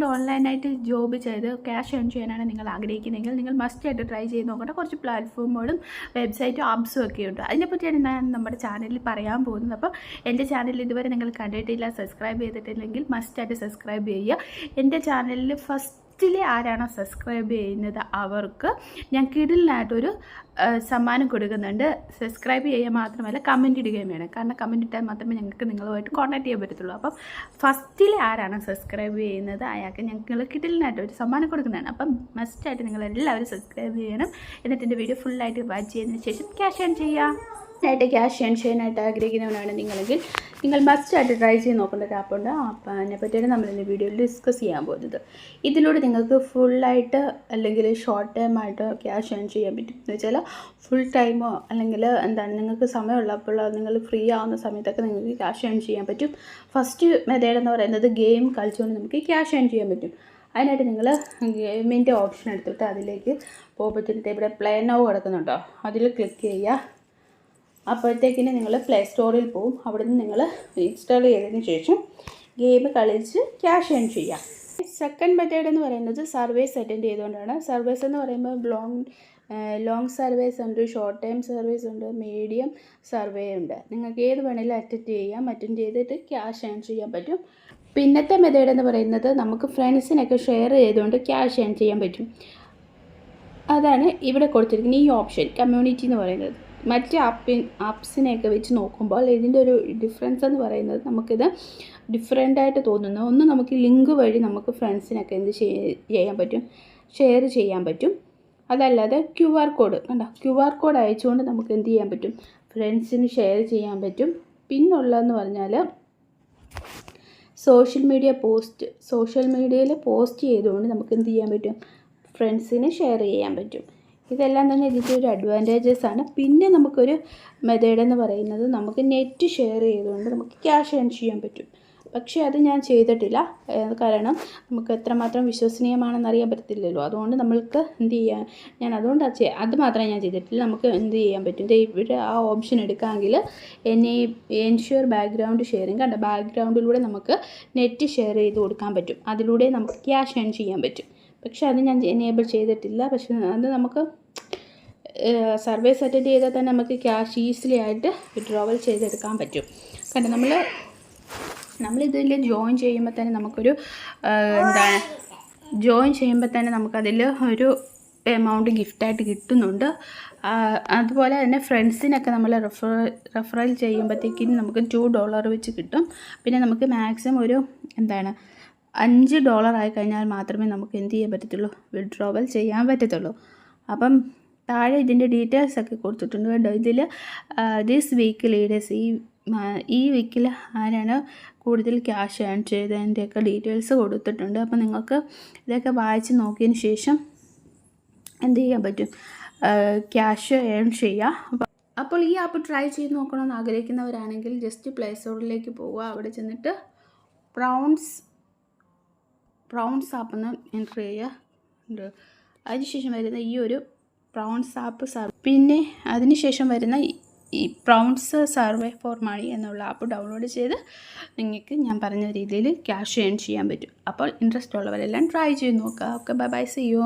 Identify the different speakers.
Speaker 1: കൊണ്ട് ഓൺലൈനായിട്ട് ജോബ് ചെയ്ത് ക്യാഷ് ഏൺ ചെയ്യാനാണ് നിങ്ങൾ ആഗ്രഹിക്കുന്നതെങ്കിൽ നിങ്ങൾ മസ്റ്റായിട്ട് ട്രൈ ചെയ്ത് നോക്കേണ്ട കുറച്ച് പ്ലാറ്റ്ഫോമുകളും വെബ്സൈറ്റും ആപ്സും ഒക്കെ ഉണ്ട്. അതിനെപ്പറ്റിയാണ് ഞാൻ നമ്മുടെ ചാനലിൽ പറയാൻ പോകുന്നത്. അപ്പോൾ എൻ്റെ ചാനൽ ഇതുവരെ നിങ്ങൾ കണ്ടിട്ടില്ല, സബ്സ്ക്രൈബ് ചെയ്തിട്ടില്ലെങ്കിൽ മസ്റ്റായിട്ട് സബ്സ്ക്രൈബ് ചെയ്യുക. എൻ്റെ ചാനലിൽ ഫസ്റ്റിലെ ആരാണോ സബ്സ്ക്രൈബ് ചെയ്യുന്നത് അവർക്ക് ഞാൻ കിടിലിനായിട്ടൊരു സമ്മാനം കൊടുക്കുന്നുണ്ട്. സബ്സ്ക്രൈബ് ചെയ്യുക മാത്രമല്ല കമൻറ്റ് ഇടുകയും വേണം. കാരണം കമൻറ്റ് ഇട്ടാൽ മാത്രമേ ഞങ്ങൾക്ക് നിങ്ങളുമായിട്ട് കോൺടാക്ട് ചെയ്യാൻ പറ്റത്തുള്ളൂ. അപ്പം ഫസ്റ്റിൽ ആരാണ് സബ്സ്ക്രൈബ് ചെയ്യുന്നത് അയാൾക്ക് ഞങ്ങൾ കിടിലിനായിട്ട് ഒരു സമ്മാനം കൊടുക്കുന്നതാണ്. അപ്പം മസ്റ്റായിട്ട് നിങ്ങളെല്ലാവരും സബ്സ്ക്രൈബ് ചെയ്യണം. എന്നിട്ട് എൻ്റെ വീഡിയോ ഫുള്ളായിട്ട് വാച്ച് ചെയ്തതിന് ശേഷം ക്യാഷ് ഏൺ ചെയ്യുക. ആയിട്ട് ക്യാഷ് ഏൺ ചെയ്യാനായിട്ട് ആഗ്രഹിക്കുന്നവരാണ് നിങ്ങളെങ്കിൽ നിങ്ങൾ മസ്റ്റായിട്ട് ട്രൈ ചെയ്ത് നോക്കേണ്ട ഒരു ആപ്പുണ്ട്. അപ്പം അതിനെപ്പറ്റിയാണ് നമ്മളിന്ന് വീഡിയോയിൽ ഡിസ്കസ് ചെയ്യാൻ പോകുന്നത്. ഇതിലൂടെ നിങ്ങൾക്ക് ഫുള്ളായിട്ട് അല്ലെങ്കിൽ ഷോർട്ട് ടൈമായിട്ട് ക്യാഷ് ഏൺ ചെയ്യാൻ പറ്റും. എന്ന് വെച്ചാൽ ഫുൾ ടൈമോ അല്ലെങ്കിൽ എന്താണ് നിങ്ങൾക്ക് സമയമുള്ളപ്പോൾ നിങ്ങൾ ഫ്രീ ആവുന്ന സമയത്തൊക്കെ നിങ്ങൾക്ക് ക്യാഷ് ഏൺ ചെയ്യാൻ പറ്റും. ഫസ്റ്റ് മെത്തേഡ് എന്ന് പറയുന്നത് ഗെയിം കളിച്ചുകൊണ്ട് നമുക്ക് ക്യാഷ് ഏൺ ചെയ്യാൻ പറ്റും. അതിനായിട്ട് നിങ്ങൾ ഗെയിമിൻ്റെ ഓപ്ഷൻ എടുത്തിട്ട് അതിലേക്ക് പോകുമ്പോഴത്തേക്ക് ഇവിടെ പ്ലേ നൗ കിടക്കുന്നുണ്ടോ, അതിൽ ക്ലിക്ക് ചെയ്യുക. അപ്പോഴത്തേക്കിന് നിങ്ങൾ പ്ലേ സ്റ്റോറിൽ പോവും. അവിടെ നിന്ന് നിങ്ങൾ ഇൻസ്റ്റാൾ ചെയ്തതിന് ശേഷം ഗെയിം കളിച്ച് ക്യാഷ് ഏൺ ചെയ്യാം. സെക്കൻഡ് മെത്തേഡ് എന്ന് പറയുന്നത് സർവീസ് അറ്റൻഡ് ചെയ്തുകൊണ്ടാണ്. സർവീസ് എന്ന് പറയുമ്പോൾ ലോങ് സർവീസ് ഉണ്ട്, ഷോർട്ട് ടൈം സർവീസ് ഉണ്ട്, മീഡിയം സർവേ ഉണ്ട്. നിങ്ങൾക്ക് ഏത് വേണമെങ്കിലും അറ്റൻഡ് ചെയ്യാം. അറ്റൻഡ് ചെയ്തിട്ട് ക്യാഷ് ഏൺ ചെയ്യാൻ പറ്റും. പിന്നത്തെ മെത്തേഡ് എന്ന് പറയുന്നത് നമുക്ക് ഫ്രണ്ട്സിനൊക്കെ ഷെയർ ചെയ്തുകൊണ്ട് ക്യാഷ് ഏൺ ചെയ്യാൻ പറ്റും. അതാണ് ഇവിടെ കൊടുത്തിരിക്കുന്ന ഈ ഓപ്ഷൻ, കമ്മ്യൂണിറ്റി എന്ന് പറയുന്നത്. മറ്റ് ആപ്സിനെയൊക്കെ വെച്ച് നോക്കുമ്പോൾ ഇതിൻ്റെ ഒരു ഡിഫറൻസ് എന്ന് പറയുന്നത് നമുക്കിത് ഡിഫറെൻ്റായിട്ട് തോന്നുന്നു. ഒന്ന് നമുക്ക് ലിങ്ക് വഴി നമുക്ക് ഫ്രണ്ട്സിനൊക്കെ എന്ത് ചെയ്യാൻ പറ്റും, ഷെയർ ചെയ്യാൻ പറ്റും. അതല്ലാതെ QR കോഡ് കണ്ടോ, QR കോഡ് അയച്ചുകൊണ്ട് നമുക്ക് എന്ത് ചെയ്യാൻ പറ്റും, ഫ്രണ്ട്സിന് ഷെയർ ചെയ്യാൻ പറ്റും. പിന്നുള്ളതെന്ന് പറഞ്ഞാൽ സോഷ്യൽ മീഡിയയിൽ പോസ്റ്റ് ചെയ്തുകൊണ്ട് നമുക്ക് എന്ത് ചെയ്യാൻ പറ്റും, ഫ്രണ്ട്സിന് ഷെയർ ചെയ്യാൻ പറ്റും. ഇതെല്ലാം തന്നെ ഇതിൻ്റെ ഒരു അഡ്വാൻറ്റേജസ് ആണ്. പിന്നെ നമുക്കൊരു മെത്തേഡ് എന്ന് പറയുന്നത് നമുക്ക് നെറ്റ് ഷെയർ ചെയ്തുകൊണ്ട് നമുക്ക് ക്യാഷ് ഏൺ ചെയ്യാൻ പറ്റും. പക്ഷേ അത് ഞാൻ ചെയ്തിട്ടില്ല. കാരണം നമുക്ക് എത്രമാത്രം വിശ്വസനീയമാണെന്ന് അറിയാൻ പറ്റത്തില്ലല്ലോ. അതുകൊണ്ട് നമ്മൾക്ക് എന്ത് ചെയ്യാൻ അത് മാത്രമേ ഞാൻ ചെയ്തിട്ടില്ല. നമുക്ക് എന്ത് ചെയ്യാൻ പറ്റും, ഇവിടെ ആ ഓപ്ഷൻ എടുക്കാമെങ്കിൽ എൻഷ്യൂർ ബാക്ക്ഗ്രൗണ്ട് ഷെയറിങ് കണ്ട, ബാക്ക്ഗ്രൗണ്ടിലൂടെ നമുക്ക് നെറ്റ് ഷെയർ ചെയ്ത് കൊടുക്കാൻ പറ്റും. അതിലൂടെ നമുക്ക് ക്യാഷ് ഏൺ ചെയ്യാൻ പറ്റും. പക്ഷേ അത് ഞാൻ എനേബിൾ ചെയ്തിട്ടില്ല. പക്ഷേ അത് നമുക്ക് സർവീസ് അറ്റൻഡ് ചെയ്താൽ തന്നെ നമുക്ക് ക്യാഷ് ഈസിലി ആയിട്ട് വിഡ്രോവൽ ചെയ്തെടുക്കാൻ പറ്റും. കാരണം നമ്മളിതിൽ ജോയിൻ ചെയ്യുമ്പോൾ തന്നെ നമുക്കൊരു നമുക്കതിൽ ഒരു എമൗണ്ട് ഗിഫ്റ്റായിട്ട് കിട്ടുന്നുണ്ട്. അതുപോലെ തന്നെ ഫ്രണ്ട്സിനൊക്കെ നമ്മൾ റെഫറൽ ചെയ്യുമ്പോഴത്തേക്കും നമുക്ക് $2 വെച്ച് കിട്ടും. പിന്നെ നമുക്ക് മാക്സിമം ഒരു $5 ആയി കഴിഞ്ഞാൽ മാത്രമേ നമുക്ക് എന്ത് ചെയ്യാൻ പറ്റത്തുള്ളൂ, വിഡ്രോവൽ ചെയ്യാൻ പറ്റത്തുള്ളൂ. അപ്പം താഴെ ഇതിൻ്റെ ഡീറ്റെയിൽസ് ഒക്കെ കൊടുത്തിട്ടുണ്ട് കേട്ടോ. ഇതിൽ ദിസ് വീക്ക് ലീഡേഴ്സ് ഈ വീക്കിൽ ആരാണ് കൂടുതൽ ക്യാഷ് ഏൺ ചെയ്തതിൻ്റെയൊക്കെ ഡീറ്റെയിൽസ് കൊടുത്തിട്ടുണ്ട്. അപ്പം നിങ്ങൾക്ക് ഇതൊക്കെ വായിച്ച് നോക്കിയതിന് ശേഷം എന്ത് ചെയ്യാൻ പറ്റും, ക്യാഷ് ഏൺ ചെയ്യാം. അപ്പോൾ ഈ ആപ്പ് ട്രൈ ചെയ്ത് നോക്കണമെന്ന് ആഗ്രഹിക്കുന്നവരാണെങ്കിൽ ജസ്റ്റ് പ്ലേ സ്റ്റോറിലേക്ക് പോവുക. അവിടെ ചെന്നിട്ട് പ്രൗൺസ് ആപ്പെന്ന് എൻ്റർ ചെയ്യുക. അതിനുശേഷം വരുന്ന ഈ ഒരു പ്രൗൺസ് ആപ്പ് പിന്നെ അതിനുശേഷം വരുന്ന ഈ പ്രൗൺസ് സർവേ ഫോർ മണി എന്നുള്ള ആപ്പ് ഡൗൺലോഡ് ചെയ്ത് നിങ്ങൾക്ക് ഞാൻ പറഞ്ഞ രീതിയിൽ ക്യാഷ് ഏൺ ചെയ്യാൻ പറ്റും. അപ്പോൾ ഇൻട്രസ്റ്റ് ഉള്ളവരെല്ലാം ട്രൈ ചെയ്ത് നോക്കുക. Okay, bye, see U.